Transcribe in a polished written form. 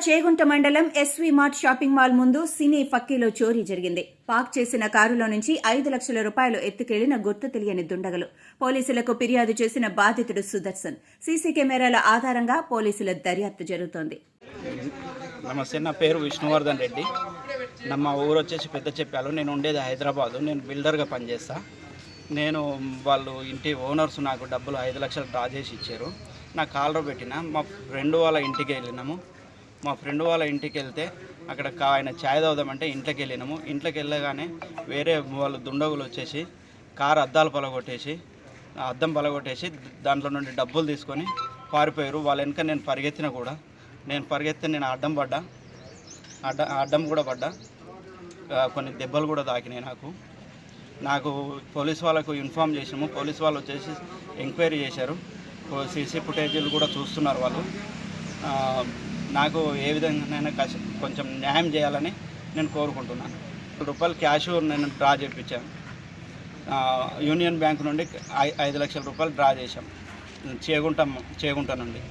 చేగుంట మండలం SV mart shopping mall ముందు సినీ ఫక్కీలో చోరీ జరిగింది. పార్క్ చేసిన కారులో నుంచి 5 లక్షల రూపాయలు ఎత్తుకెళ్లిన గుర్తు తెలియని దుండగులు. పోలీసులకు ఫిర్యాదు చేసిన బాధితుడు సుదర్శన్. సీసీ కెమెరాల ఆధారంగా పోలీసుల దర్యాప్తు జరుగుతోంది. నమస్తే, నా పేరు విష్ణువర్ధన్ రెడ్డి. మా ఊరు వచ్చేసి పెద్ద చెప్పాలు. నేను ఉండేది హైదరాబాదు. నేను బిల్డర్గా పనిచేస్తా. వాళ్ళు ఇంటి ఓనర్స్ నాకు డబ్బులు 5 లక్షలు డ్రా చేసి ఇచ్చారు. నా కాలర్ పెట్టిన మా ఫ్రెండ్ వాళ్ళ ఇంటికి వెళ్ళినాము. మా ఫ్రెండ్ వాళ్ళ ఇంటికి వెళ్తే అక్కడ ఆయన ఛాయ్ తాగుదామంటే ఇంట్లోకి వెళ్ళినాము. ఇంట్లోకి వెళ్ళగానే వేరే వాళ్ళు దుండగులు వచ్చేసి కారు అద్దం పలగొట్టేసి దాంట్లో నుండి డబ్బులు తీసుకొని పారిపోయారు. వాళ్ళ వెనక నేను పరిగెత్తి నేను అడ్డం కూడా పడ్డా. కొన్ని దెబ్బలు కూడా తాకినాయి నాకు పోలీస్ వాళ్ళకు ఇన్ఫామ్ చేసాము. పోలీస్ వాళ్ళు వచ్చేసి ఎంక్వైరీ చేశారు. సీసీ ఫుటేజీలు కూడా చూస్తున్నారు వాళ్ళు. నాకు ఏ విధంగానైనా కొంచెం న్యాయం చేయాలని నేను కోరుకుంటున్నాను. రూపాయలు క్యాష్ నేను డ్రా చేయించాను. యూనియన్ బ్యాంక్ నుండి 5 లక్షల రూపాయలు డ్రా చేశాం చేగుంట నుండి.